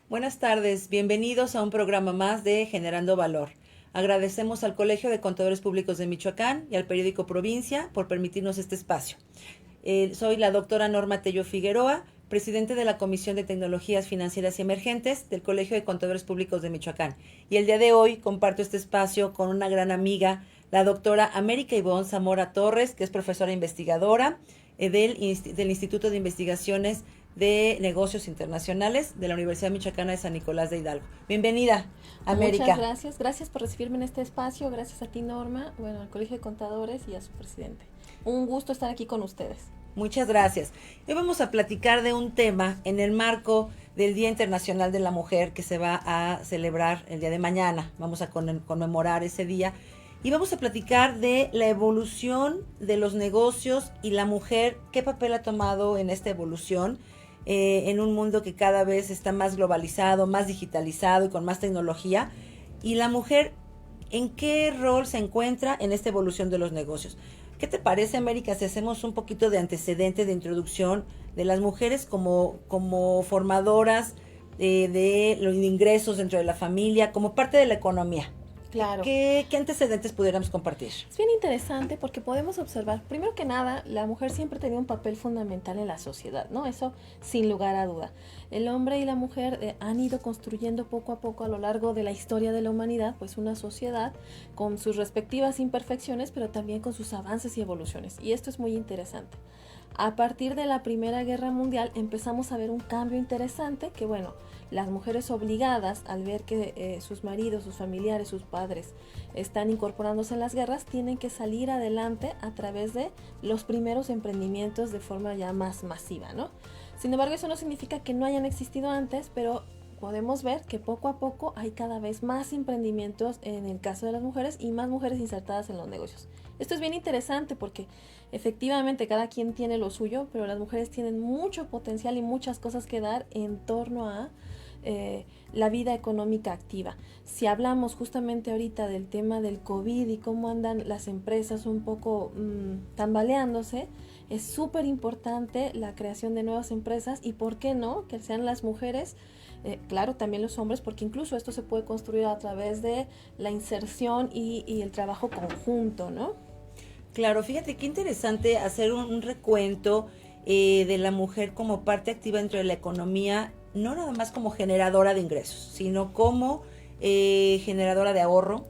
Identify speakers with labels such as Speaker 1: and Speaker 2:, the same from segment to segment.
Speaker 1: Buenas tardes, bienvenidos a un programa más de Generando Valor. Agradecemos al Colegio de Contadores Públicos de Michoacán y al periódico Provincia por permitirnos este espacio. Soy la doctora Norma Tello Figueroa, presidente de la Comisión de Tecnologías Financieras y Emergentes del Colegio de Contadores Públicos de Michoacán. Y el día de hoy comparto este espacio con una gran amiga, la doctora América Ivonne Zamora Torres, que es profesora investigadora del Instituto de Investigaciones de Negocios Internacionales de la Universidad Michoacana de San Nicolás de Hidalgo. Bienvenida, América.
Speaker 2: Muchas gracias por recibirme en este espacio, gracias a ti, Norma, al Colegio de Contadores y a su presidente. Un gusto estar aquí con ustedes.
Speaker 1: Muchas gracias. Hoy vamos a platicar de un tema en el marco del Día Internacional de la Mujer que se va a celebrar el día de mañana. Vamos a conmemorar ese día y vamos a platicar de la evolución de los negocios y la mujer, qué papel ha tomado en esta evolución. En un mundo que cada vez está más globalizado, más digitalizado y con más tecnología. Y la mujer, ¿en qué rol se encuentra en esta evolución de los negocios? ¿Qué te parece, América, si hacemos un poquito de antecedente, de introducción de las mujeres como formadoras de los ingresos dentro de la familia, como parte de la economía?
Speaker 2: Claro.
Speaker 1: ¿Qué antecedentes pudiéramos compartir?
Speaker 2: Es bien interesante porque podemos observar, primero que nada, la mujer siempre tenía un papel fundamental en la sociedad, ¿no? Eso sin lugar a duda. El hombre y la mujer han ido construyendo poco a poco a lo largo de la historia de la humanidad, pues una sociedad con sus respectivas imperfecciones, pero también con sus avances y evoluciones. Y esto es muy interesante. A partir de la Primera Guerra Mundial empezamos a ver un cambio interesante que, las mujeres obligadas al ver que sus maridos, sus familiares, sus padres están incorporándose en las guerras, tienen que salir adelante a través de los primeros emprendimientos de forma ya más masiva, ¿no? Sin embargo, eso no significa que no hayan existido antes, pero podemos ver que poco a poco hay cada vez más emprendimientos en el caso de las mujeres y más mujeres insertadas en los negocios. Esto es bien interesante porque efectivamente cada quien tiene lo suyo, pero las mujeres tienen mucho potencial y muchas cosas que dar en torno a la vida económica activa. Si hablamos justamente ahorita del tema del COVID y cómo andan las empresas un poco tambaleándose, es súper importante la creación de nuevas empresas y por qué no, que sean las mujeres, claro, también los hombres, porque incluso esto se puede construir a través de la inserción y el trabajo conjunto, ¿no?
Speaker 1: Claro, fíjate qué interesante hacer un recuento de la mujer como parte activa dentro de la economía, no nada más como generadora de ingresos, sino como generadora de ahorro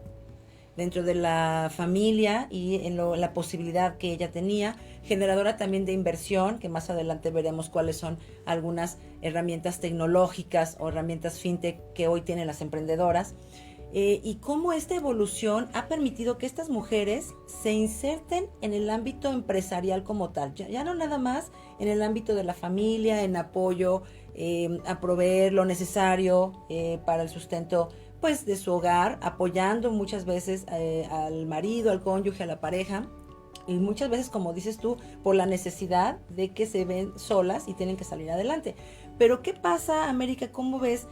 Speaker 1: dentro de la familia y en la posibilidad que ella tenía, generadora también de inversión, que más adelante veremos cuáles son algunas herramientas tecnológicas o herramientas fintech que hoy tienen las emprendedoras, y cómo esta evolución ha permitido que estas mujeres se inserten en el ámbito empresarial como tal, ya no nada más en el ámbito de la familia, en apoyo a proveer lo necesario para el sustento pues de su hogar, apoyando muchas veces al marido, al cónyuge, a la pareja, y muchas veces, como dices tú, por la necesidad de que se ven solas y tienen que salir adelante. Pero ¿qué pasa, América? ¿Cómo ves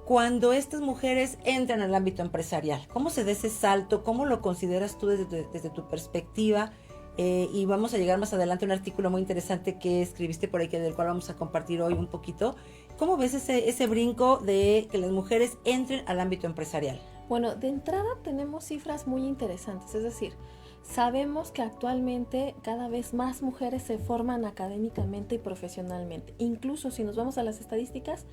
Speaker 1: cuando estas mujeres entran al ámbito empresarial? ¿Cómo se da ese salto? ¿Cómo lo consideras tú desde tu perspectiva? Y vamos a llegar más adelante a un artículo muy interesante que escribiste por ahí, del cual vamos a compartir hoy un poquito. ¿Cómo ves ese brinco de que las mujeres entren al ámbito empresarial?
Speaker 2: Bueno, de entrada tenemos cifras muy interesantes, es decir, sabemos que actualmente cada vez más mujeres se forman académicamente y profesionalmente. Incluso si nos vamos a las estadísticas,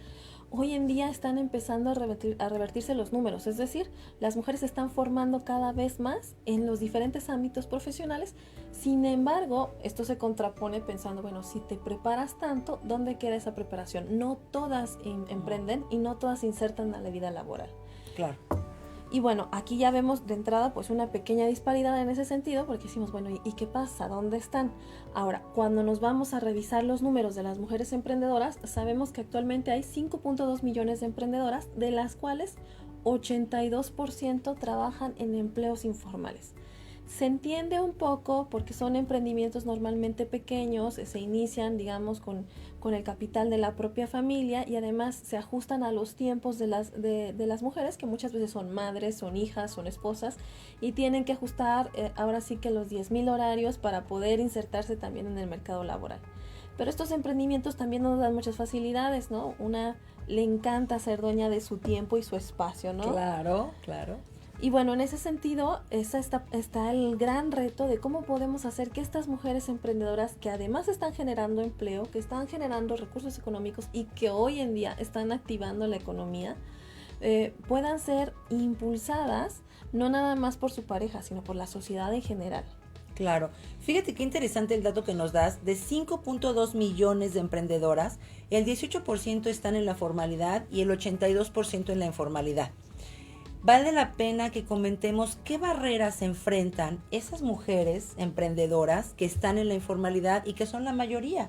Speaker 2: hoy en día están empezando a revertirse los números, es decir, las mujeres se están formando cada vez más en los diferentes ámbitos profesionales. Sin embargo, esto se contrapone pensando, si te preparas tanto, ¿dónde queda esa preparación? No todas emprenden y no todas se insertan a la vida laboral.
Speaker 1: Claro.
Speaker 2: Y aquí ya vemos de entrada pues una pequeña disparidad en ese sentido, porque decimos, ¿y qué pasa? ¿Dónde están? Ahora, cuando nos vamos a revisar los números de las mujeres emprendedoras, sabemos que actualmente hay 5.2 millones de emprendedoras, de las cuales 82% trabajan en empleos informales. Se entiende un poco porque son emprendimientos normalmente pequeños, se inician, digamos, con el capital de la propia familia y además se ajustan a los tiempos de las mujeres, que muchas veces son madres, son hijas, son esposas, y tienen que ajustar ahora sí que los 10,000 horarios para poder insertarse también en el mercado laboral. Pero estos emprendimientos también nos dan muchas facilidades, ¿no? Una le encanta ser dueña de su tiempo y su espacio, ¿no?
Speaker 1: Claro, claro.
Speaker 2: Y bueno, en ese sentido está el gran reto de cómo podemos hacer que estas mujeres emprendedoras que además están generando empleo, que están generando recursos económicos y que hoy en día están activando la economía, puedan ser impulsadas no nada más por su pareja, sino por la sociedad en general.
Speaker 1: Claro. Fíjate qué interesante el dato que nos das. De 5.2 millones de emprendedoras, el 18% están en la formalidad y el 82% en la informalidad. Vale la pena que comentemos qué barreras se enfrentan esas mujeres emprendedoras que están en la informalidad y que son la mayoría.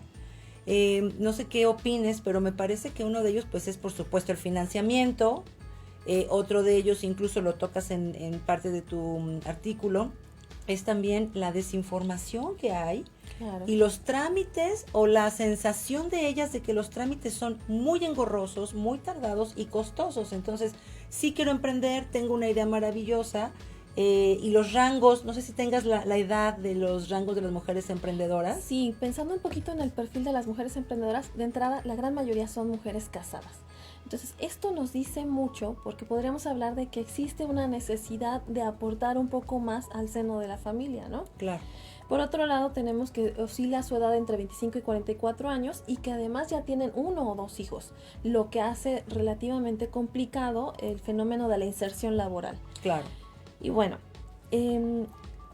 Speaker 1: No sé qué opines, pero me parece que uno de ellos pues es por supuesto el financiamiento. Otro de ellos, incluso lo tocas en parte de tu artículo, es también la desinformación que hay. Claro. Y los trámites o la sensación de ellas de que los trámites son muy engorrosos, muy tardados y costosos. Entonces, sí quiero emprender, tengo una idea maravillosa y los rangos, no sé si tengas la edad de los rangos de las mujeres emprendedoras.
Speaker 2: Sí, pensando un poquito en el perfil de las mujeres emprendedoras, de entrada la gran mayoría son mujeres casadas. Entonces, esto nos dice mucho porque podríamos hablar de que existe una necesidad de aportar un poco más al seno de la familia, ¿no?
Speaker 1: Claro.
Speaker 2: Por otro lado, tenemos que oscila su edad entre 25 y 44 años y que además ya tienen 1 o 2 hijos, lo que hace relativamente complicado el fenómeno de la inserción laboral.
Speaker 1: Claro.
Speaker 2: Y bueno,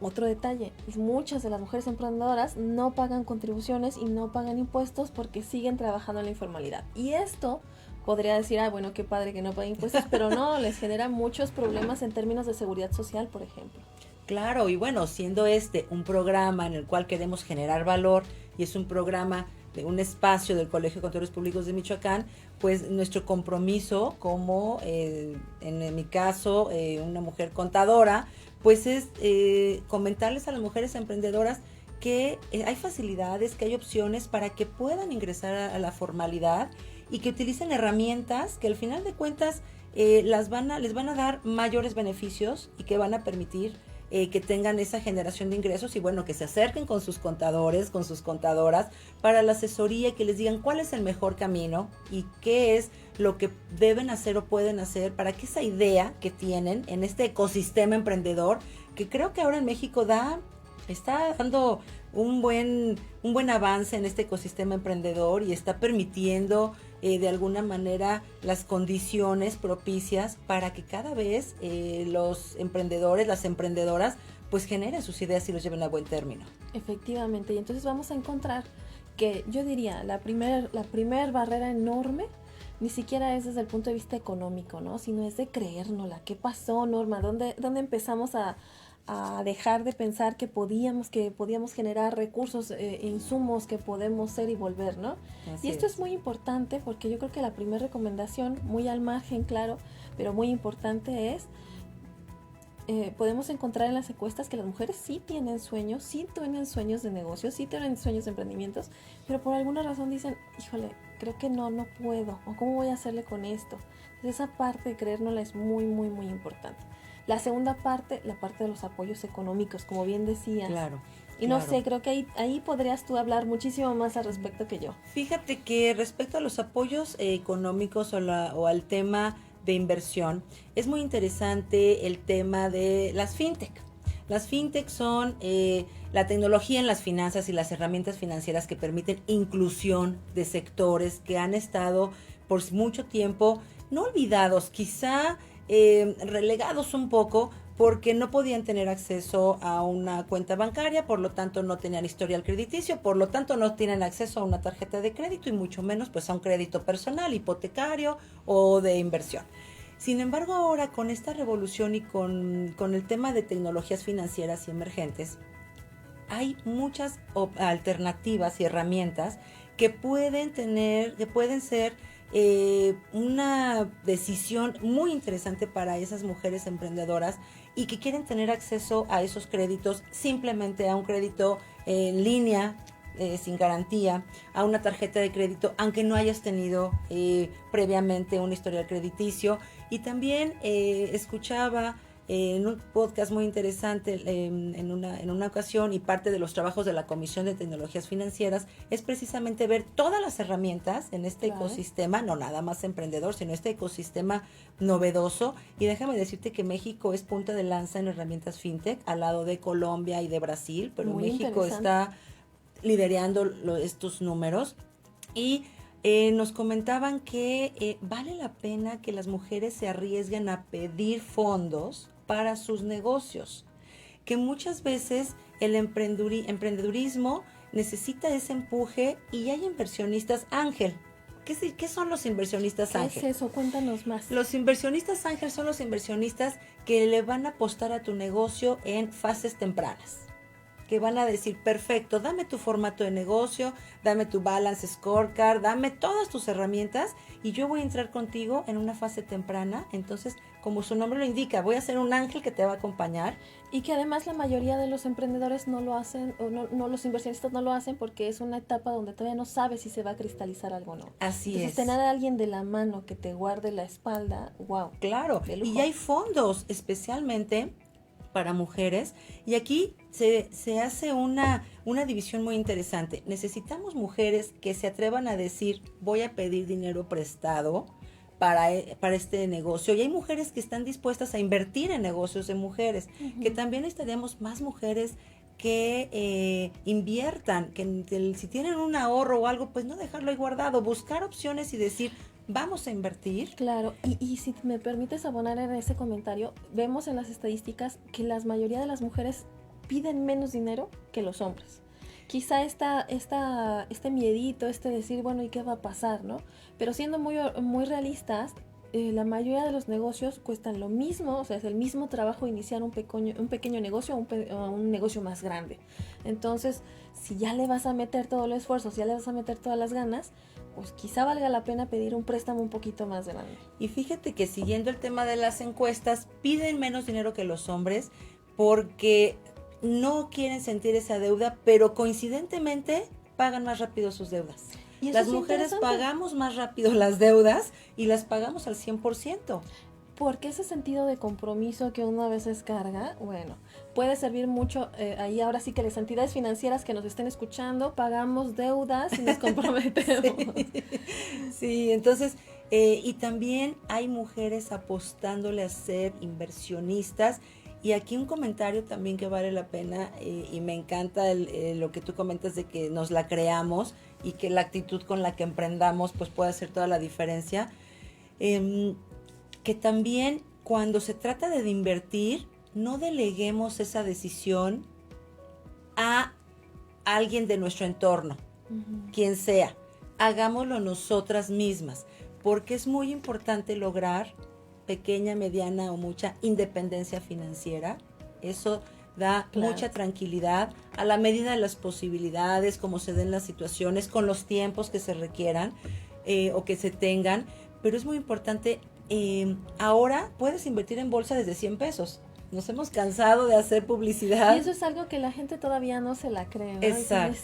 Speaker 2: otro detalle, muchas de las mujeres emprendedoras no pagan contribuciones y no pagan impuestos porque siguen trabajando en la informalidad. Y esto podría decir, bueno, qué padre que no paguen impuestos, pero no, les genera muchos problemas en términos de seguridad social, por ejemplo.
Speaker 1: Claro, y bueno, siendo un programa en el cual queremos generar valor y es un programa de un espacio del Colegio de Contadores Públicos de Michoacán, pues nuestro compromiso como, en mi caso, una mujer contadora, pues es comentarles a las mujeres emprendedoras que hay facilidades, que hay opciones para que puedan ingresar a la formalidad y que utilicen herramientas que al final de cuentas les van a dar mayores beneficios y que van a permitir que tengan esa generación de ingresos y bueno, que se acerquen con sus contadores, con sus contadoras para la asesoría y que les digan cuál es el mejor camino y qué es lo que deben hacer o pueden hacer para que esa idea que tienen en este ecosistema emprendedor, que creo que ahora en México está dando un buen avance en este ecosistema emprendedor y está permitiendo de alguna manera las condiciones propicias para que cada vez los emprendedores, las emprendedoras, pues generen sus ideas y los lleven a buen término.
Speaker 2: Efectivamente, y entonces vamos a encontrar que yo diría la primer barrera enorme ni siquiera es desde el punto de vista económico, ¿no? Sino es de creérnosla. ¿Qué pasó, Norma? ¿Dónde empezamos a dejar de pensar que podíamos generar recursos, insumos que podemos ser y volver, ¿no? Y esto es muy importante porque yo creo que la primera recomendación, muy al margen, claro, pero muy importante es, podemos encontrar en las encuestas que las mujeres sí tienen sueños de negocios, sí tienen sueños de emprendimientos, pero por alguna razón dicen, híjole, creo que no puedo, o cómo voy a hacerle con esto. Entonces esa parte de creérnosla es muy, muy, muy importante. La segunda parte, la parte de los apoyos económicos, como bien decías.
Speaker 1: Claro.
Speaker 2: Y no sé, creo que ahí podrías tú hablar muchísimo más al respecto que yo.
Speaker 1: Fíjate que respecto a los apoyos económicos o al tema de inversión, es muy interesante el tema de las fintech. Las fintech son la tecnología en las finanzas y las herramientas financieras que permiten inclusión de sectores que han estado por mucho tiempo no olvidados, quizá relegados un poco porque no podían tener acceso a una cuenta bancaria, por lo tanto no tenían historial crediticio, por lo tanto no tienen acceso a una tarjeta de crédito y mucho menos pues a un crédito personal, hipotecario o de inversión. Sin embargo, ahora con esta revolución y con el tema de tecnologías financieras y emergentes, hay muchas alternativas y herramientas que pueden ser una decisión muy interesante para esas mujeres emprendedoras y que quieren tener acceso a esos créditos, simplemente a un crédito en línea, sin garantía, a una tarjeta de crédito, aunque no hayas tenido previamente un historial crediticio. Y también escuchaba en un podcast muy interesante en una ocasión, y parte de los trabajos de la Comisión de Tecnologías Financieras es precisamente ver todas las herramientas en este ecosistema, no nada más emprendedor, sino este ecosistema novedoso. Y déjame decirte que México es punta de lanza en herramientas fintech, al lado de Colombia y de Brasil, pero muy México está liderando estos números. Y nos comentaban que vale la pena que las mujeres se arriesguen a pedir fondos para sus negocios, que muchas veces el emprendedurismo necesita ese empuje, y hay inversionistas ángel. ¿Qué son los inversionistas ángel?
Speaker 2: ¿Qué es eso? Cuéntanos más.
Speaker 1: Los inversionistas ángel son los inversionistas que le van a apostar a tu negocio en fases tempranas, que van a decir, perfecto, dame tu formato de negocio, dame tu balance scorecard, dame todas tus herramientas y yo voy a entrar contigo en una fase temprana. Entonces, como su nombre lo indica, voy a ser un ángel que te va a acompañar.
Speaker 2: Y que además la mayoría de los emprendedores no lo hacen, o no los inversionistas no lo hacen, porque es una etapa donde todavía no sabes si se va a cristalizar algo o no.
Speaker 1: Así
Speaker 2: Entonces,
Speaker 1: es.
Speaker 2: tener a alguien de la mano que te guarde la espalda, wow.
Speaker 1: Claro, y hay fondos especialmente para mujeres, y aquí se hace una división muy interesante. Necesitamos mujeres que se atrevan a decir, voy a pedir dinero prestado para este negocio, y hay mujeres que están dispuestas a invertir en negocios de mujeres, que también necesitaríamos más mujeres que inviertan, que si tienen un ahorro o algo, pues no dejarlo ahí guardado, buscar opciones y decir, vamos a invertir.
Speaker 2: Claro, y si me permites abonar en ese comentario, vemos en las estadísticas que la mayoría de las mujeres piden menos dinero que los hombres. Quizá este miedito, decir, bueno, ¿y qué va a pasar, no? Pero siendo muy realistas, la mayoría de los negocios cuestan lo mismo, o sea, es el mismo trabajo iniciar un pequeño negocio o un negocio más grande. Entonces, si ya le vas a meter todo el esfuerzo, si ya le vas a meter todas las ganas, pues quizá valga la pena pedir un préstamo un poquito más grande.
Speaker 1: Y fíjate que siguiendo el tema de las encuestas, piden menos dinero que los hombres porque no quieren sentir esa deuda, pero coincidentemente pagan más rápido sus deudas. Las mujeres pagamos más rápido las deudas y las pagamos al 100%.
Speaker 2: Porque ese sentido de compromiso que uno a veces carga, bueno, puede servir mucho. Ahí ahora sí que las entidades financieras que nos estén escuchando, pagamos deudas y nos comprometemos.
Speaker 1: Sí, entonces, y también hay mujeres apostándole a ser inversionistas. Y aquí un comentario también que vale la pena, y me encanta lo que tú comentas de que nos la creamos y que la actitud con la que emprendamos pues puede hacer toda la diferencia. Que también cuando se trata de invertir, no deleguemos esa decisión a alguien de nuestro entorno, quien sea. Hagámoslo nosotras mismas, porque es muy importante lograr pequeña, mediana o mucha independencia financiera. Eso da mucha tranquilidad a la medida de las posibilidades, como se den las situaciones, con los tiempos que se requieran o que se tengan. Pero es muy importante. Ahora puedes invertir en bolsa desde 100 pesos. Nos hemos cansado de hacer publicidad.
Speaker 2: Y eso es algo que la gente todavía no se la cree, ¿no?
Speaker 1: Exacto.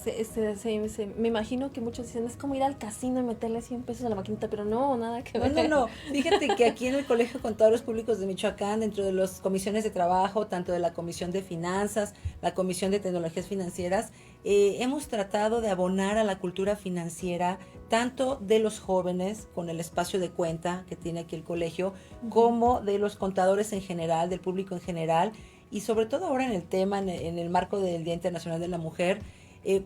Speaker 2: Es que me imagino que muchos dicen, es como ir al casino y meterle 100 pesos a la maquinita, pero no, nada que ver.
Speaker 1: No. Fíjate que aquí en el Colegio de Contadores Públicos de Michoacán, dentro de las comisiones de trabajo, tanto de la Comisión de Finanzas, la Comisión de Tecnologías Financieras, hemos tratado de abonar a la cultura financiera, tanto de los jóvenes, con el espacio de cuenta que tiene aquí el colegio, como de los contadores en general, del público en general, y sobre todo ahora en el tema, en el marco del Día Internacional de la Mujer,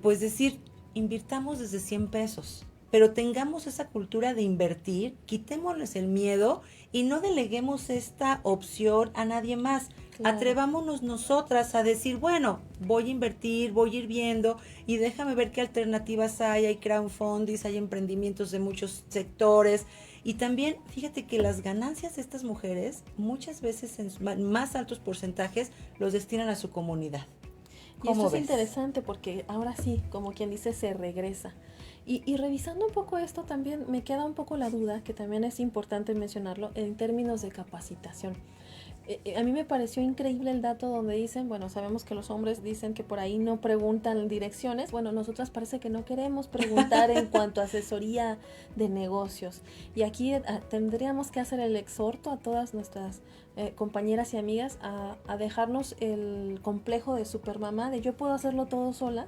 Speaker 1: pues decir, invirtamos desde 100 pesos, pero tengamos esa cultura de invertir, quitémosles el miedo y no deleguemos esta opción a nadie más. Claro. Atrevámonos nosotras a decir, bueno, voy a invertir, voy a ir viendo y déjame ver qué alternativas hay crowdfunding, hay emprendimientos de muchos sectores. Y también, fíjate que las ganancias de estas mujeres muchas veces en más altos porcentajes los destinan a su comunidad.
Speaker 2: Y esto
Speaker 1: ¿Cómo
Speaker 2: es
Speaker 1: ves?
Speaker 2: interesante porque ahora sí, como quien dice, se regresa. Y revisando un poco esto también me queda un poco la duda, que también es importante mencionarlo, en términos de capacitación. A mí me pareció increíble el dato donde dicen, bueno, sabemos que los hombres dicen que por ahí no preguntan direcciones. Bueno, nosotras parece que no queremos preguntar en cuanto a asesoría de negocios. Y aquí tendríamos que hacer el exhorto a todas nuestras compañeras y amigas a dejarnos el complejo de supermamá, de yo puedo hacerlo todo sola.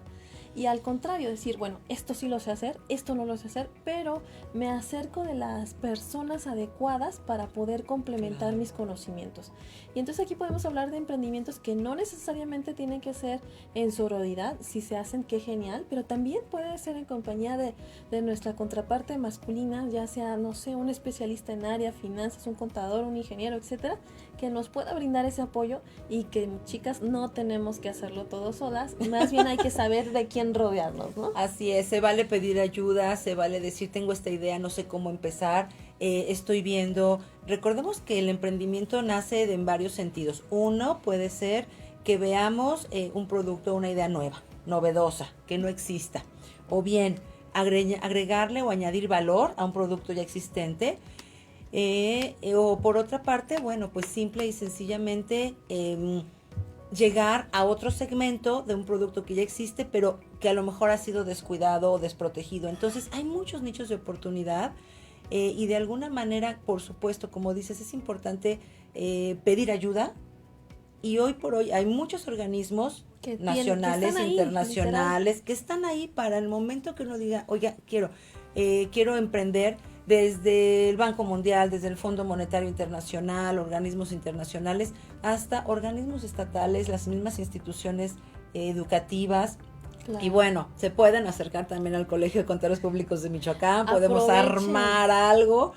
Speaker 2: Y al contrario, decir, bueno, esto sí lo sé hacer, esto no lo sé hacer, pero me acerco de las personas adecuadas para poder complementar mis conocimientos. Y entonces aquí podemos hablar de emprendimientos que no necesariamente tienen que ser en sororidad, si se hacen, qué genial, pero también puede ser en compañía de nuestra contraparte masculina, ya sea, no sé, un especialista en área, finanzas, un contador, un ingeniero, etcétera, que nos pueda brindar ese apoyo y que, chicas, no tenemos que hacerlo todo solas, más bien hay que saber de quién rodearnos, ¿no?
Speaker 1: Así es, se vale pedir ayuda, se vale decir tengo esta idea, no sé cómo empezar, estoy viendo. Recordemos que el emprendimiento nace en varios sentidos. Uno puede ser que veamos un producto, una idea nueva, novedosa, que no exista. O bien agregarle o añadir valor a un producto ya existente. O por otra parte, bueno, pues simple y sencillamente llegar a otro segmento de un producto que ya existe, pero que a lo mejor ha sido descuidado o desprotegido. Entonces hay muchos nichos de oportunidad y de alguna manera, por supuesto, como dices, es importante pedir ayuda. Y hoy por hoy hay muchos organismos
Speaker 2: Que
Speaker 1: nacionales,
Speaker 2: están ahí, literal.
Speaker 1: internacionales, que están ahí para el momento que uno diga, oiga, quiero emprender, desde el Banco Mundial, desde el Fondo Monetario Internacional, organismos internacionales, hasta organismos estatales, las mismas instituciones educativas.
Speaker 2: Claro.
Speaker 1: Y bueno, se pueden acercar también al Colegio de Contadores Públicos de Michoacán, podemos
Speaker 2: Aprovechen.
Speaker 1: armar algo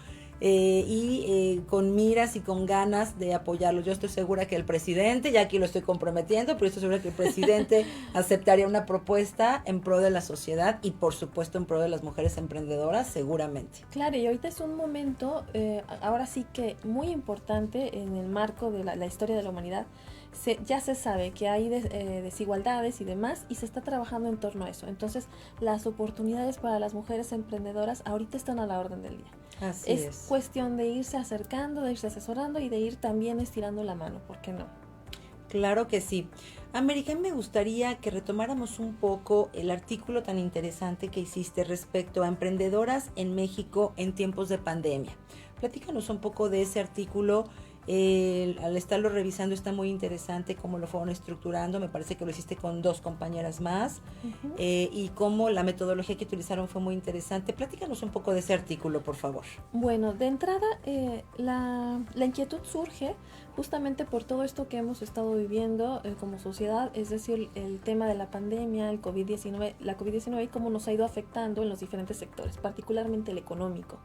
Speaker 1: con miras y con ganas de apoyarlo. Yo estoy segura que el presidente, ya aquí lo estoy comprometiendo, pero estoy segura que el presidente aceptaría una propuesta en pro de la sociedad y por supuesto en pro de las mujeres emprendedoras, seguramente.
Speaker 2: Claro, y ahorita es un momento, ahora sí que muy importante en el marco de la historia de la humanidad. Ya se sabe que hay desigualdades y demás, y se está trabajando en torno a eso. Entonces, las oportunidades para las mujeres emprendedoras ahorita están a la orden del día.
Speaker 1: Así
Speaker 2: Es cuestión de irse acercando, de irse asesorando y de ir también estirando la mano, ¿por qué no?
Speaker 1: Claro que sí. América, me gustaría que retomáramos un poco el artículo tan interesante que hiciste respecto a emprendedoras en México en tiempos de pandemia. Platícanos un poco de ese artículo. Al estarlo revisando está muy interesante cómo lo fueron estructurando. Me parece que lo hiciste con 2 compañeras más.
Speaker 2: Uh-huh.
Speaker 1: Y cómo la metodología que utilizaron fue muy interesante. Platícanos un poco de ese artículo, por favor.
Speaker 2: Bueno, de entrada, la inquietud surge justamente por todo esto que hemos estado viviendo como sociedad, es decir, el tema de la pandemia, el COVID-19, la COVID-19 y cómo nos ha ido afectando en los diferentes sectores, particularmente el económico.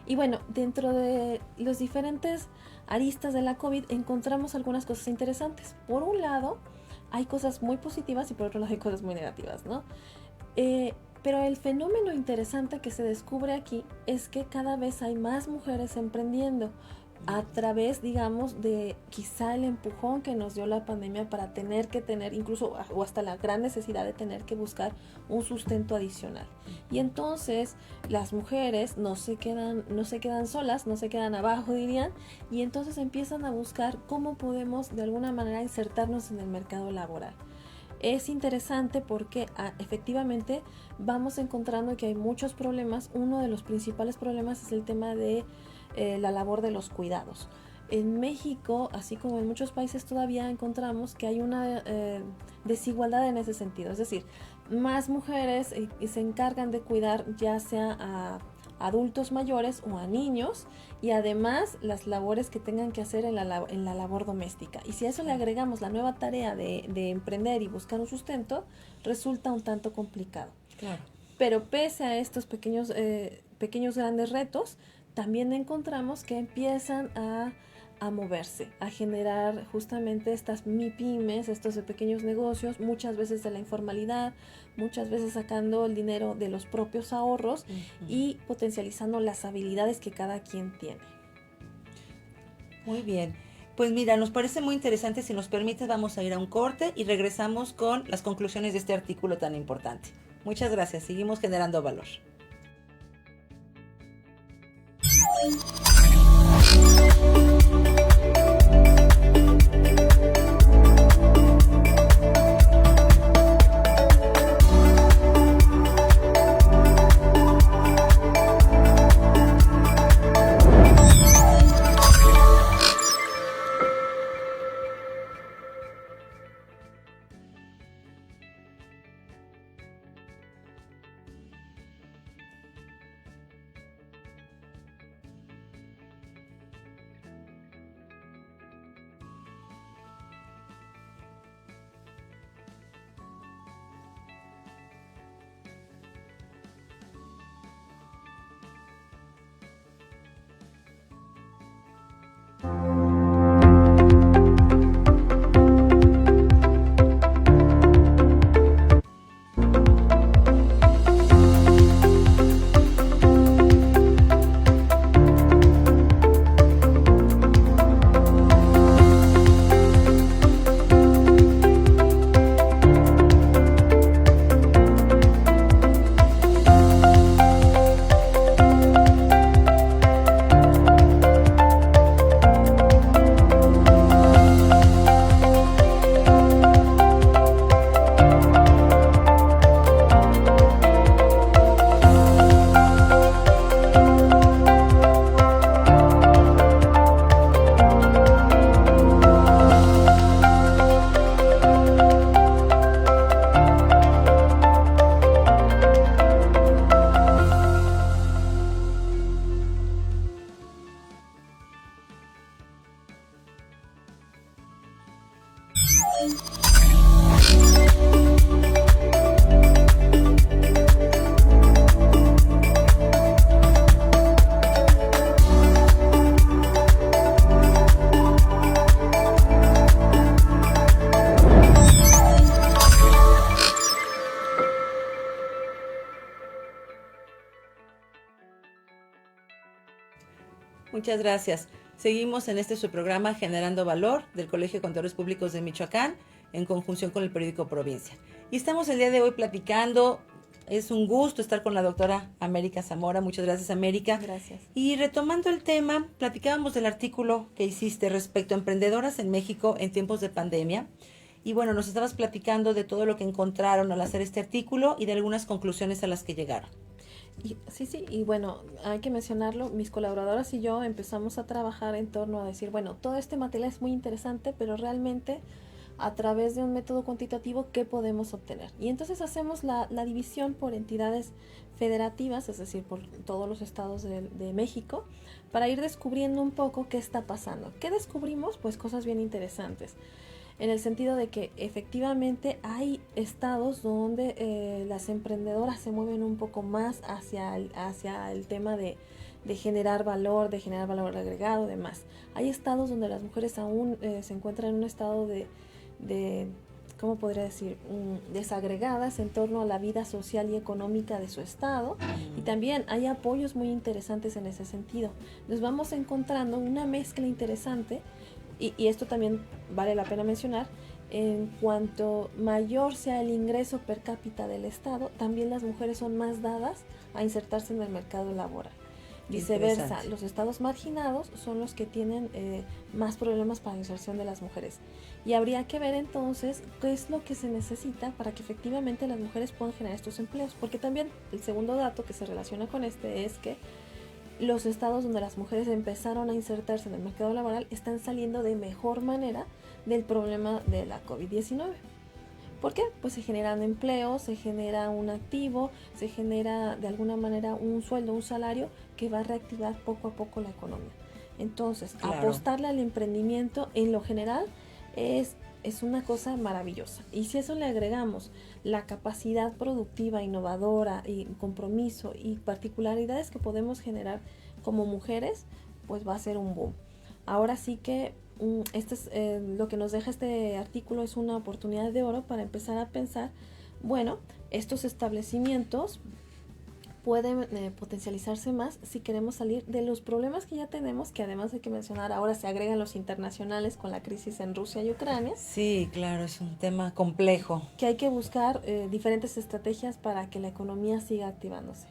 Speaker 2: Y bueno, dentro de los diferentes aristas de la COVID encontramos algunas cosas interesantes. Por un lado, hay cosas muy positivas y por otro lado hay cosas muy negativas, ¿no? Pero el fenómeno interesante que se descubre aquí es que cada vez hay más mujeres emprendiendo a través, digamos, de quizá el empujón que nos dio la pandemia para tener que tener, incluso o hasta la gran necesidad de tener que buscar un sustento adicional. Y entonces las mujeres no se quedan solas, no se quedan abajo, dirían, y entonces empiezan a buscar cómo podemos de alguna manera insertarnos en el mercado laboral. Es interesante porque efectivamente vamos encontrando que hay muchos problemas. Uno de los principales problemas es el tema de la labor de los cuidados. En México, así como en muchos países, todavía encontramos que hay una desigualdad en ese sentido. Es decir, más mujeres se encargan de cuidar ya sea a adultos mayores o a niños, y además las labores que tengan que hacer en la labor doméstica. Y si a eso le agregamos la nueva tarea de emprender y buscar un sustento, resulta un tanto complicado.
Speaker 1: Claro.
Speaker 2: Pero pese a estos pequeños grandes retos, también encontramos que empiezan a moverse, a generar justamente estas MIPYMES, estos pequeños negocios, muchas veces de la informalidad, muchas veces sacando el dinero de los propios ahorros y potencializando las habilidades que cada quien tiene.
Speaker 1: Muy bien. Pues mira, nos parece muy interesante. Si nos permites, vamos a ir a un corte y regresamos con las conclusiones de este artículo tan importante. Muchas gracias. Seguimos generando valor. Muchas gracias. Seguimos en este su programa Generando Valor del Colegio de Contadores Públicos de Michoacán en conjunción con el periódico Provincia. Y estamos el día de hoy platicando. Es un gusto estar con la doctora América Zamora. Muchas gracias, América.
Speaker 2: Gracias.
Speaker 1: Y retomando el tema, platicábamos del artículo que hiciste respecto a emprendedoras en México en tiempos de pandemia. Y bueno, nos estabas platicando de todo lo que encontraron al hacer este artículo y de algunas conclusiones a las que llegaron.
Speaker 2: Sí, y bueno, hay que mencionarlo, mis colaboradoras y yo empezamos a trabajar en torno a decir, bueno, todo este material es muy interesante, pero realmente a través de un método cuantitativo, ¿qué podemos obtener? Y entonces hacemos la división por entidades federativas, es decir, por todos los estados de México, para ir descubriendo un poco qué está pasando. ¿Qué descubrimos? Pues cosas bien interesantes. En el sentido de que efectivamente hay estados donde las emprendedoras se mueven un poco más hacia el tema de generar valor agregado, demás. Hay estados donde las mujeres aún se encuentran en un estado de ¿cómo podría decir? Desagregadas en torno a la vida social y económica de su estado. Y también hay apoyos muy interesantes en ese sentido. Nos vamos encontrando una mezcla interesante. Y esto también vale la pena mencionar, en cuanto mayor sea el ingreso per cápita del Estado, también las mujeres son más dadas a insertarse en el mercado laboral. Viceversa, los estados marginados son los que tienen más problemas para la inserción de las mujeres. Y habría que ver entonces qué es lo que se necesita para que efectivamente las mujeres puedan generar estos empleos. Porque también el segundo dato que se relaciona con este es que los estados donde las mujeres empezaron a insertarse en el mercado laboral están saliendo de mejor manera del problema de la COVID-19. ¿Por qué? Pues se generan empleos, se genera un activo, se genera de alguna manera un sueldo, un salario que va a reactivar poco a poco la economía. Entonces, claro, apostarle al emprendimiento en lo general es una cosa maravillosa. Y si eso le agregamos la capacidad productiva, innovadora y compromiso y particularidades que podemos generar como mujeres, pues va a ser un boom. Ahora sí que lo que nos deja este artículo es una oportunidad de oro para empezar a pensar, bueno, estos establecimientos pueden potencializarse más si queremos salir de los problemas que ya tenemos, que además hay que mencionar, ahora se agregan los internacionales con la crisis en Rusia y Ucrania.
Speaker 1: Sí, claro, es un tema complejo.
Speaker 2: Que hay que buscar diferentes estrategias para que la economía siga activándose.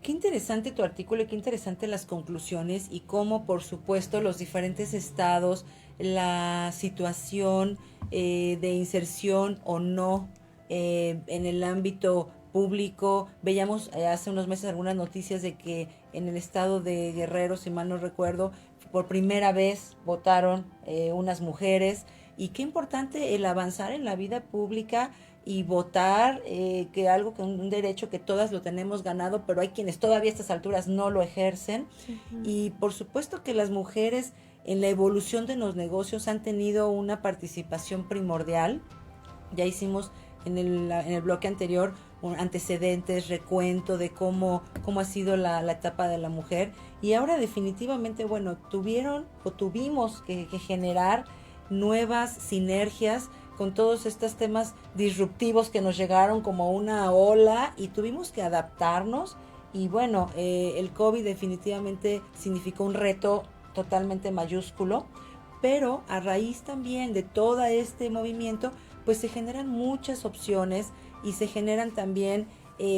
Speaker 1: Qué interesante tu artículo y qué interesante las conclusiones y cómo, por supuesto, los diferentes estados, la situación de inserción o no en el ámbito público. Veíamos hace unos meses algunas noticias de que en el estado de Guerrero, si mal no recuerdo, por primera vez votaron unas mujeres. Y qué importante el avanzar en la vida pública y votar, que algo que un derecho que todas lo tenemos ganado, pero hay quienes todavía a estas alturas no lo ejercen. Uh-huh. Y por supuesto que las mujeres en la evolución de los negocios han tenido una participación primordial. Ya hicimos en el bloque anterior antecedentes, recuento de cómo ha sido la etapa de la mujer, y ahora definitivamente, bueno, tuvimos que generar nuevas sinergias con todos estos temas disruptivos que nos llegaron como una ola y tuvimos que adaptarnos. Y bueno, el COVID definitivamente significó un reto totalmente mayúsculo, pero a raíz también de todo este movimiento, pues se generan muchas opciones y se generan también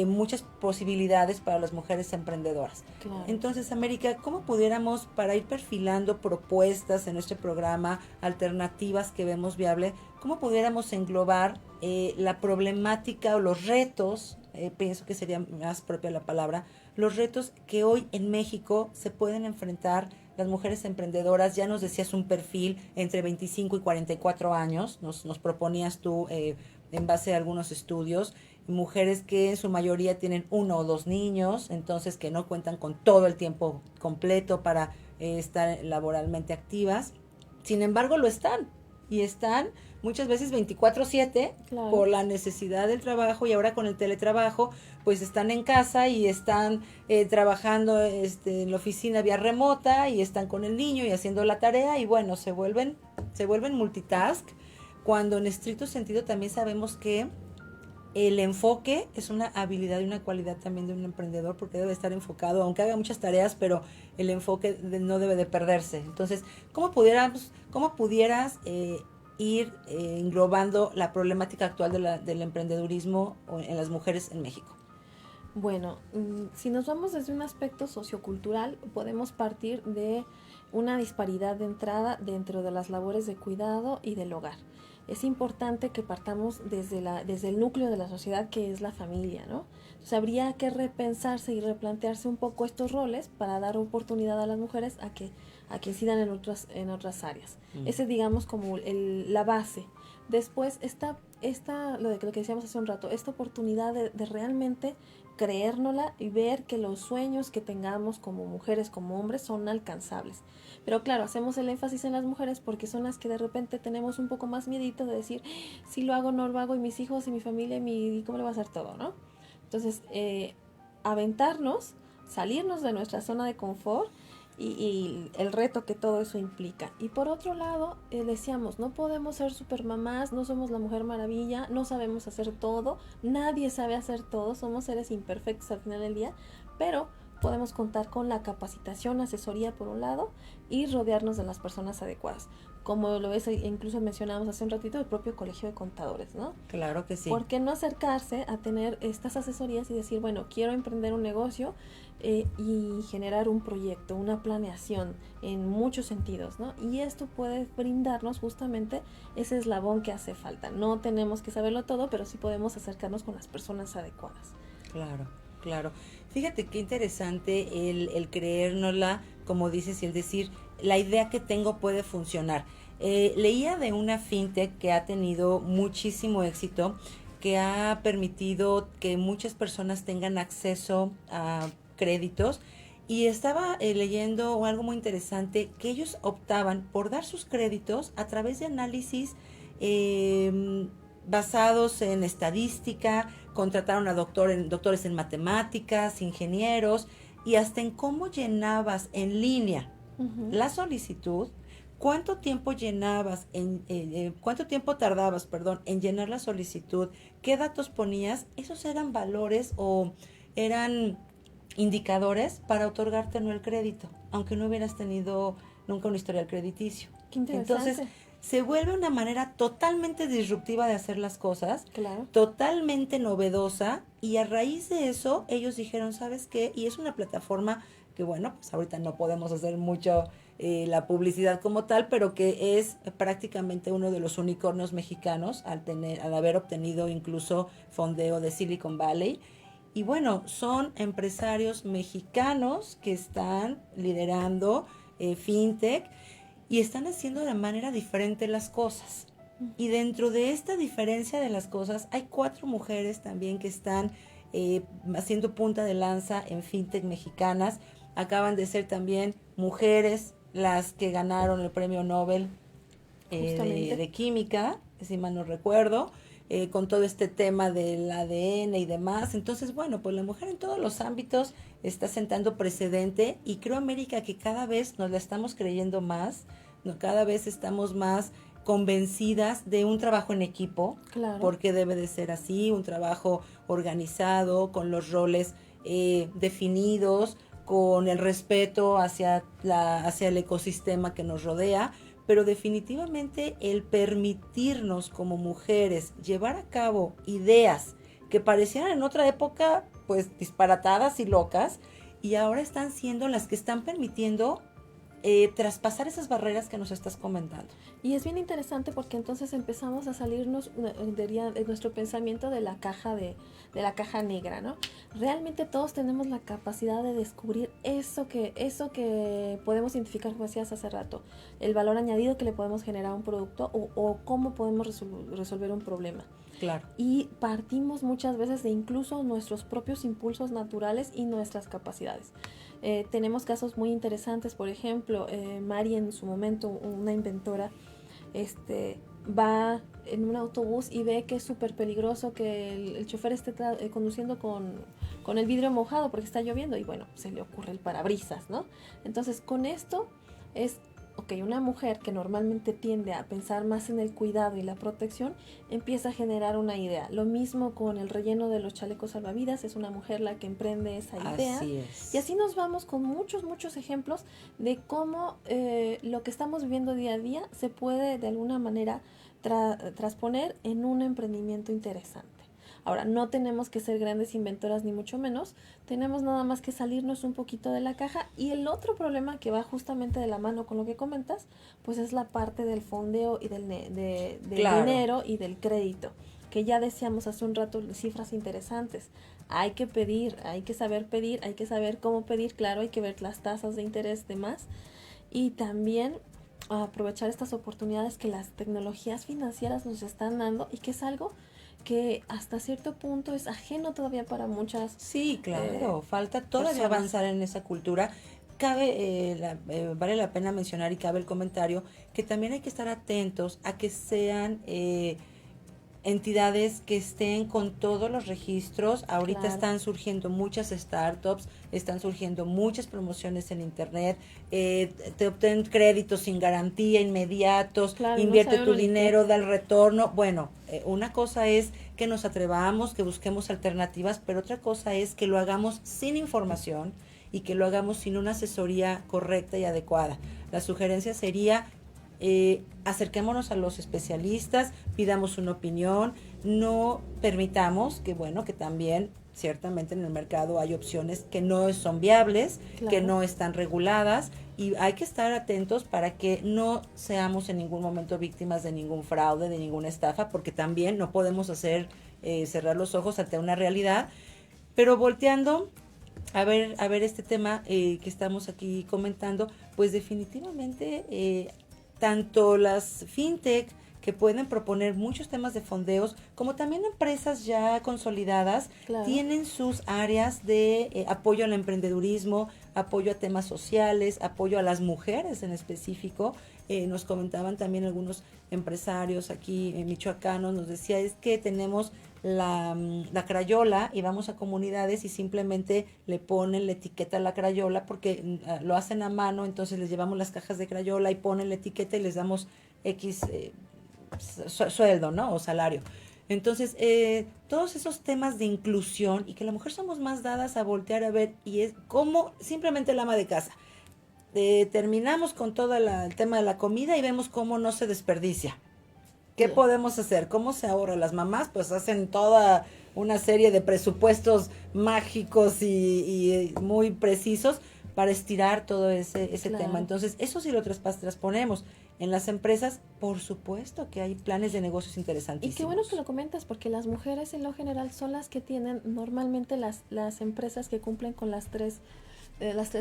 Speaker 1: muchas posibilidades para las mujeres emprendedoras. Claro. Entonces, América, ¿cómo pudiéramos, para ir perfilando propuestas en este programa, alternativas que vemos viable, cómo pudiéramos englobar la problemática o los retos, pienso que sería más propia la palabra, los retos que hoy en México se pueden enfrentar las mujeres emprendedoras? Ya nos decías un perfil entre 25 y 44 años, nos proponías tú en base a algunos estudios, mujeres que en su mayoría tienen 1 o 2 niños, entonces que no cuentan con todo el tiempo completo para estar laboralmente activas. Sin embargo, lo están, y están muchas veces 24/7 claro, por la necesidad del trabajo, y ahora con el teletrabajo, pues están en casa y están trabajando en la oficina vía remota, y están con el niño y haciendo la tarea, y bueno, se vuelven multitask, cuando en estricto sentido también sabemos que el enfoque es una habilidad y una cualidad también de un emprendedor, porque debe estar enfocado, aunque haga muchas tareas, pero el enfoque no debe de perderse. Entonces, ¿cómo pudieras ir englobando la problemática actual del emprendedurismo en las mujeres en México?
Speaker 2: Bueno, si nos vamos desde un aspecto sociocultural, podemos partir de una disparidad de entrada dentro de las labores de cuidado y del hogar. Es importante que partamos desde el núcleo de la sociedad, que es la familia, ¿no? Entonces, habría que repensarse y replantearse un poco estos roles para dar oportunidad a las mujeres a que incidan en otras áreas. Ese, digamos, como la base. Después está lo que decíamos hace un rato, esta oportunidad de realmente creérnosla y ver que los sueños que tengamos como mujeres, como hombres, son alcanzables. Pero claro, hacemos el énfasis en las mujeres porque son las que de repente tenemos un poco más miedito de decir, si lo hago, no lo hago, y mis hijos, y mi familia, y cómo le va a hacer todo, ¿no? Entonces, aventarnos, salirnos de nuestra zona de confort y el reto que todo eso implica. Y por otro lado, decíamos, no podemos ser supermamás, no somos la Mujer Maravilla, no sabemos hacer todo, nadie sabe hacer todo, somos seres imperfectos al final del día, pero podemos contar con la capacitación, asesoría por un lado, y rodearnos de las personas adecuadas. Como lo ves, incluso mencionábamos hace un ratito, el propio Colegio de Contadores, ¿no?
Speaker 1: Claro que sí.
Speaker 2: ¿Por qué no acercarse a tener estas asesorías y decir, bueno, quiero emprender un negocio y generar un proyecto, una planeación en muchos sentidos, ¿no? Y esto puede brindarnos justamente ese eslabón que hace falta. No tenemos que saberlo todo, pero sí podemos acercarnos con las personas adecuadas.
Speaker 1: Claro. Fíjate qué interesante el creérnosla, como dices, y el decir, la idea que tengo puede funcionar. Leía de una fintech que ha tenido muchísimo éxito, que ha permitido que muchas personas tengan acceso a créditos, y estaba leyendo algo muy interesante, que ellos optaban por dar sus créditos a través de análisis basados en estadística, contrataron a doctores en matemáticas, ingenieros, y hasta en cómo llenabas en línea la solicitud, cuánto tiempo tardabas en llenar la solicitud, qué datos ponías. Esos eran valores o eran indicadores para otorgarte no el crédito, aunque no hubieras tenido nunca un historial crediticio.
Speaker 2: Qué interesante.
Speaker 1: Entonces, se vuelve una manera totalmente disruptiva de hacer las cosas,
Speaker 2: Claro.
Speaker 1: totalmente novedosa, y a raíz de eso ellos dijeron, ¿sabes qué? Y es una plataforma que, bueno, pues ahorita no podemos hacer mucho la publicidad como tal, pero que es prácticamente uno de los unicornios mexicanos al haber obtenido incluso fondeo de Silicon Valley. Y bueno, son empresarios mexicanos que están liderando fintech y están haciendo de manera diferente las cosas. Y dentro de esta diferencia de las cosas, hay 4 mujeres también que están haciendo punta de lanza en fintech mexicanas. Acaban de ser también mujeres las que ganaron el premio Nobel de química, si mal no recuerdo, con todo este tema del ADN y demás. Entonces, bueno, pues la mujer en todos los ámbitos está sentando precedente, y creo, América, que cada vez nos la estamos creyendo más, ¿no? Cada vez estamos más convencidas de un trabajo en equipo,
Speaker 2: Claro.
Speaker 1: porque debe de ser así, un trabajo organizado, con los roles definidos, con el respeto hacia el ecosistema que nos rodea, pero definitivamente el permitirnos como mujeres llevar a cabo ideas que parecieran en otra época pues disparatadas y locas, y ahora están siendo las que están permitiendo traspasar esas barreras que nos estás comentando.
Speaker 2: Y es bien interesante porque entonces empezamos a salirnos de nuestro pensamiento de la caja de la caja negra, ¿no? Realmente todos tenemos la capacidad de descubrir eso que podemos identificar, como decías hace rato, el valor añadido que le podemos generar a un producto, o cómo podemos resolver un problema.
Speaker 1: Claro.
Speaker 2: Y partimos muchas veces de incluso nuestros propios impulsos naturales y nuestras capacidades. Tenemos casos muy interesantes, por ejemplo, Mari, en su momento, una inventora, va en un autobús y ve que es súper peligroso que el chofer esté conduciendo con el vidrio mojado porque está lloviendo, y bueno, se le ocurre el parabrisas, ¿no? Entonces, con esto es, una mujer que normalmente tiende a pensar más en el cuidado y la protección, empieza a generar una idea. Lo mismo con el relleno de los chalecos salvavidas, es una mujer la que emprende esa idea.
Speaker 1: Así es.
Speaker 2: Y así nos vamos con muchos ejemplos de cómo lo que estamos viviendo día a día se puede de alguna manera transponer en un emprendimiento interesante. Ahora, no tenemos que ser grandes inventoras ni mucho menos, tenemos nada más que salirnos un poquito de la caja. Y el otro problema que va justamente de la mano con lo que comentas, pues es la parte del fondeo y del
Speaker 1: Claro.
Speaker 2: dinero y del crédito, que ya decíamos hace un rato, cifras interesantes. Hay que pedir, hay que saber pedir, hay que saber cómo pedir, claro, hay que ver las tasas de interés, demás, y también aprovechar estas oportunidades que las tecnologías financieras nos están dando, y que es algo que hasta cierto punto es ajeno todavía para muchas.
Speaker 1: Sí, claro, falta todavía
Speaker 2: personas.
Speaker 1: avanzar en esa cultura. Vale la pena mencionar, y cabe el comentario, que también hay que estar atentos a que sean entidades que estén con todos los registros. Ahorita
Speaker 2: Claro.
Speaker 1: están surgiendo muchas startups, están surgiendo muchas promociones en internet, te obtienen créditos sin garantía, inmediatos,
Speaker 2: Claro,
Speaker 1: invierte
Speaker 2: no
Speaker 1: tu
Speaker 2: saben ni
Speaker 1: dinero,
Speaker 2: qué.
Speaker 1: da el retorno. Bueno, una cosa es que nos atrevamos, que busquemos alternativas, pero otra cosa es que lo hagamos sin información y que lo hagamos sin una asesoría correcta y adecuada. La sugerencia sería acerquémonos a los especialistas, pidamos una opinión, no permitamos que también ciertamente en el mercado hay opciones que no son viables,
Speaker 2: Claro.
Speaker 1: que no están reguladas, y hay que estar atentos para que no seamos en ningún momento víctimas de ningún fraude, de ninguna estafa, porque también no podemos cerrar los ojos ante una realidad. Pero volteando a ver este tema que estamos aquí comentando, pues definitivamente tanto las fintech, que pueden proponer muchos temas de fondeos, como también empresas ya consolidadas,
Speaker 2: Claro.
Speaker 1: tienen sus áreas de apoyo al emprendedurismo, apoyo a temas sociales, apoyo a las mujeres en específico. Nos comentaban también algunos empresarios aquí michoacanos, nos decía, es que tenemos la crayola y vamos a comunidades y simplemente le ponen la etiqueta a la crayola porque lo hacen a mano, entonces les llevamos las cajas de crayola y ponen la etiqueta y les damos X sueldo, ¿no? O salario. Entonces, todos esos temas de inclusión y que la mujer somos más dadas a voltear a ver y es como simplemente el ama de casa. Terminamos con todo el tema de la comida y vemos cómo no se desperdicia. ¿Qué
Speaker 2: Sí.
Speaker 1: podemos hacer? ¿Cómo se ahorra? Las mamás pues hacen toda una serie de presupuestos mágicos y muy precisos para estirar todo ese
Speaker 2: Claro.
Speaker 1: tema. Entonces, eso sí lo trasponemos. En las empresas, por supuesto que hay planes de negocios
Speaker 2: Y qué bueno que
Speaker 1: interesantísimos.
Speaker 2: lo comentas, porque las mujeres en lo general son las que tienen normalmente las empresas que cumplen con las tres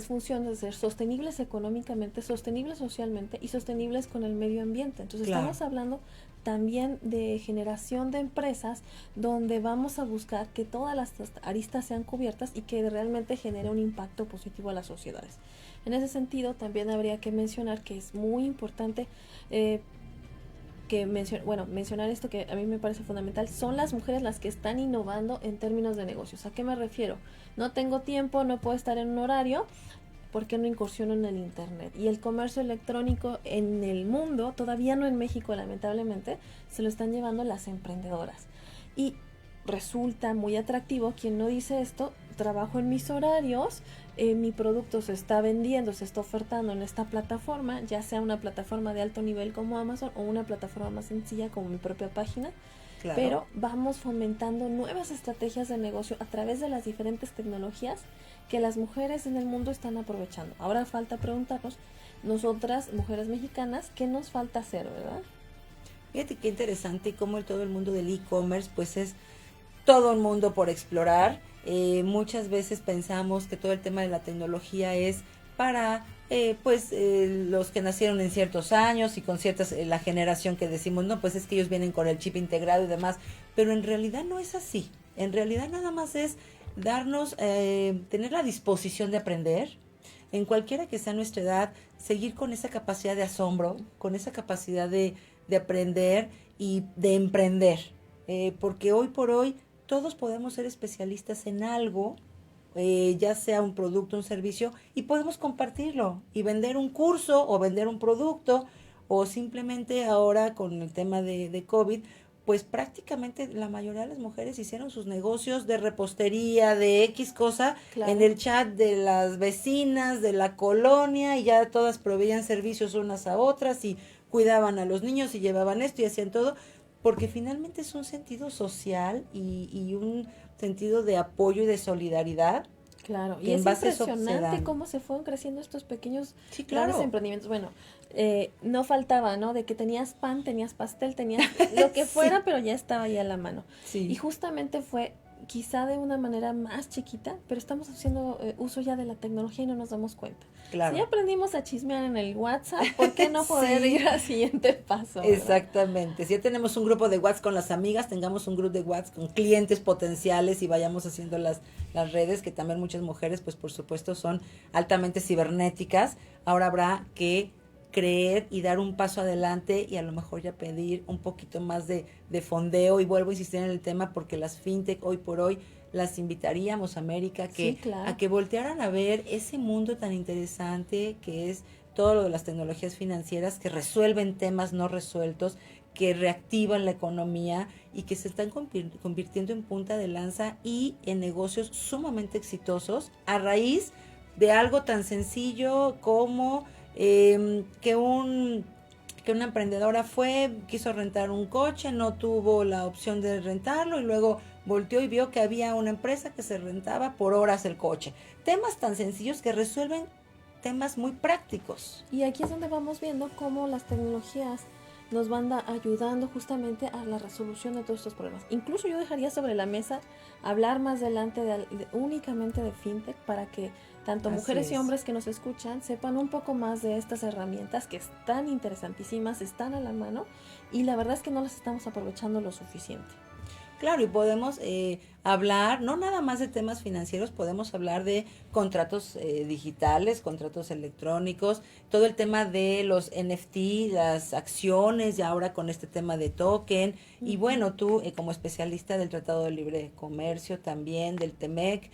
Speaker 2: funciones de ser sostenibles económicamente, sostenibles socialmente y sostenibles con el medio ambiente. Entonces
Speaker 1: Claro.
Speaker 2: estamos hablando también de generación de empresas donde vamos a buscar que todas las aristas sean cubiertas y que realmente genere un impacto positivo a las sociedades. En ese sentido, también habría que mencionar que es muy importante eh, mencionar esto que a mí me parece fundamental, son las mujeres las que están innovando en términos de negocios. ¿A qué me refiero? No tengo tiempo, no puedo estar en un horario, ¿por qué no incursiono en el Internet? Y el comercio electrónico en el mundo, todavía no en México lamentablemente, se lo están llevando las emprendedoras. Y resulta muy atractivo, quien no dice esto, trabajo en mis horarios, mi producto se está vendiendo, se está ofertando en esta plataforma, ya sea una plataforma de alto nivel como Amazon o una plataforma más sencilla como mi propia página,
Speaker 1: Claro.
Speaker 2: pero vamos fomentando nuevas estrategias de negocio a través de las diferentes tecnologías que las mujeres en el mundo están aprovechando. Ahora falta preguntarnos, nosotras, mujeres mexicanas, ¿qué nos falta hacer, verdad?
Speaker 1: Fíjate qué interesante cómo todo el mundo del e-commerce pues es todo un mundo por explorar. Muchas veces pensamos que todo el tema de la tecnología es para los que nacieron en ciertos años y con ciertas, la generación que decimos, no, pues es que ellos vienen con el chip integrado y demás, pero en realidad no es así. En realidad nada más es darnos, tener la disposición de aprender, en cualquiera que sea nuestra edad, seguir con esa capacidad de asombro, con esa capacidad de aprender y de emprender. Porque hoy por hoy todos podemos ser especialistas en algo, ya sea un producto, un servicio, y podemos compartirlo y vender un curso o vender un producto, o simplemente ahora con el tema de COVID, pues prácticamente la mayoría de las mujeres hicieron sus negocios de repostería, de X cosa, en
Speaker 2: Claro.
Speaker 1: el chat de las vecinas, de la colonia, y ya todas proveían servicios unas a otras y cuidaban a los niños y llevaban esto y hacían todo, porque finalmente es un sentido social y un sentido de apoyo y de solidaridad
Speaker 2: Claro, y
Speaker 1: que en
Speaker 2: es
Speaker 1: base a eso se
Speaker 2: impresionante
Speaker 1: dan.
Speaker 2: cómo se fueron creciendo estos pequeños,
Speaker 1: Sí,
Speaker 2: grandes
Speaker 1: claro.
Speaker 2: emprendimientos. Bueno, no faltaba, ¿no? De que tenías pan, tenías pastel, tenías lo que fuera,
Speaker 1: Sí,
Speaker 2: pero ya estaba ahí a la mano. Y
Speaker 1: sí,
Speaker 2: justamente fue quizá de una manera más chiquita, pero estamos haciendo uso ya de la tecnología y no nos damos cuenta. Si ya
Speaker 1: claro.
Speaker 2: aprendimos a chismear en el WhatsApp, ¿por qué no poder
Speaker 1: Sí,
Speaker 2: ir al siguiente paso, verdad?
Speaker 1: exactamente. Si ya tenemos un grupo de WhatsApp con las amigas, tengamos un grupo de WhatsApp con clientes potenciales y vayamos haciendo las redes, que también muchas mujeres, pues por supuesto, son altamente cibernéticas. Ahora habrá que creer y dar un paso adelante y a lo mejor ya pedir un poquito más de fondeo. Y vuelvo a insistir en el tema porque las fintech hoy por hoy las invitaríamos, América,
Speaker 2: Sí,
Speaker 1: a
Speaker 2: claro.
Speaker 1: que voltearan a ver ese mundo tan interesante que es todo lo de las tecnologías financieras que resuelven temas no resueltos, que reactivan la economía y que se están convirtiendo en punta de lanza y en negocios sumamente exitosos a raíz de algo tan sencillo como que una emprendedora quiso rentar un coche, no tuvo la opción de rentarlo y luego volteó y vio que había una empresa que se rentaba por horas el coche. Temas tan sencillos que resuelven temas muy prácticos.
Speaker 2: Y aquí es donde vamos viendo cómo las tecnologías nos van ayudando justamente a la resolución de todos estos problemas. Incluso yo dejaría sobre la mesa hablar más adelante únicamente de fintech para que tanto
Speaker 1: Así
Speaker 2: mujeres y
Speaker 1: es.
Speaker 2: hombres que nos escuchan sepan un poco más de estas herramientas que están interesantísimas, están a la mano y la verdad es que no las estamos aprovechando lo suficiente.
Speaker 1: Claro, y podemos hablar, no nada más de temas financieros, podemos hablar de contratos digitales, contratos electrónicos, todo el tema de los NFT, las acciones, y ahora con este tema de token. Y
Speaker 2: Ujú.
Speaker 1: bueno, tú como especialista del Tratado de Libre Comercio también, del TEMEC,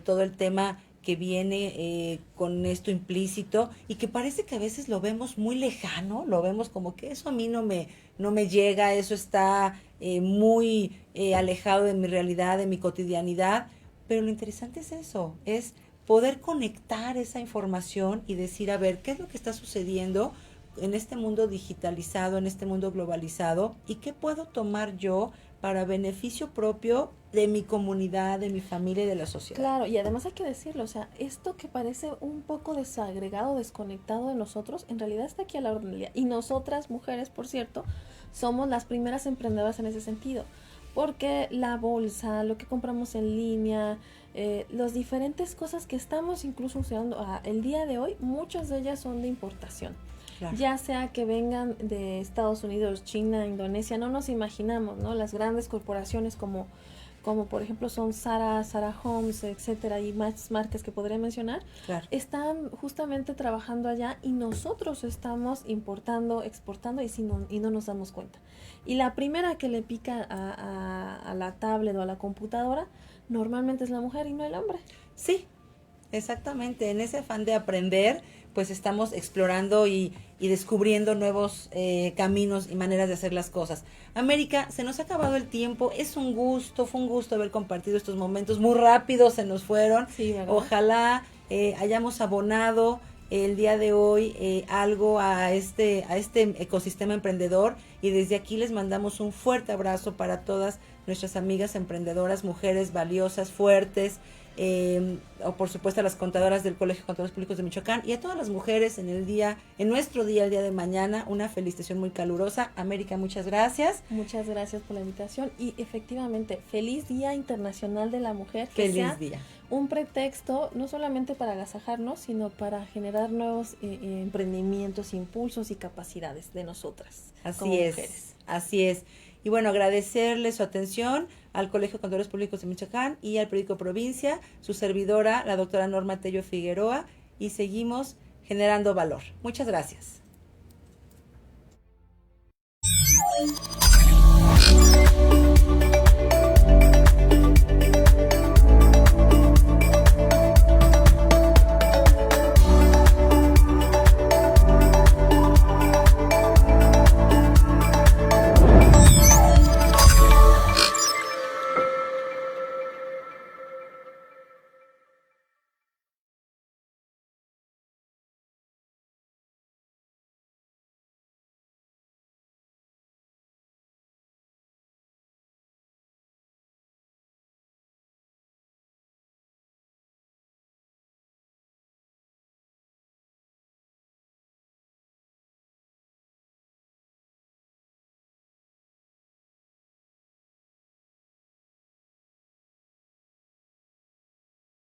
Speaker 1: todo el tema que viene con esto implícito y que parece que a veces lo vemos muy lejano, lo vemos como que eso a mí no me llega, eso está muy alejado de mi realidad, de mi cotidianidad, pero lo interesante es eso, es poder conectar esa información y decir, a ver, ¿qué es lo que está sucediendo en este mundo digitalizado, en este mundo globalizado? ¿Y qué puedo tomar yo para beneficio propio de mi comunidad, de mi familia y de la sociedad?
Speaker 2: Claro, y además hay que decirlo, o sea, esto que parece un poco desagregado, desconectado de nosotros, en realidad está aquí a la orden del día. Y nosotras, mujeres, por cierto, somos las primeras emprendedoras en ese sentido. Porque la bolsa, lo que compramos en línea, las diferentes cosas que estamos incluso usando el día de hoy, muchas de ellas son de importación. Claro. Ya sea que vengan de Estados Unidos, China, Indonesia, no nos imaginamos, ¿no? Las grandes corporaciones como por ejemplo son Zara Homes, etcétera, y más marcas que podría mencionar, claro, están justamente trabajando allá y nosotros estamos importando, exportando y no nos damos cuenta. Y la primera que le pica a la tablet o a la computadora normalmente es la mujer y no el hombre.
Speaker 1: Sí, exactamente. En ese afán de aprender, pues estamos explorando y descubriendo nuevos caminos y maneras de hacer las cosas. América, se nos ha acabado el tiempo. Es un gusto, fue un gusto haber compartido estos momentos. Muy rápido se nos fueron.
Speaker 2: Sí, ¿verdad?
Speaker 1: Ojalá hayamos abonado el día de hoy algo a este ecosistema emprendedor, y desde aquí les mandamos un fuerte abrazo para todas nuestras amigas emprendedoras, mujeres valiosas, fuertes, o por supuesto a las contadoras del Colegio de Contadores Públicos de Michoacán, y a todas las mujeres en nuestro día, el día de mañana, una felicitación muy calurosa. América, muchas gracias.
Speaker 2: Muchas gracias por la invitación y efectivamente, feliz Día Internacional de la Mujer.
Speaker 1: Que feliz sea día.
Speaker 2: Un pretexto no solamente para agasajarnos, sino para generar nuevos emprendimientos, impulsos y capacidades de nosotras.
Speaker 1: Así es, mujeres. Así es. Y bueno, agradecerle su atención al Colegio de Contadores Públicos de Michoacán y al periódico Provincia, su servidora, la doctora Norma Tello Figueroa, y seguimos generando valor. Muchas gracias.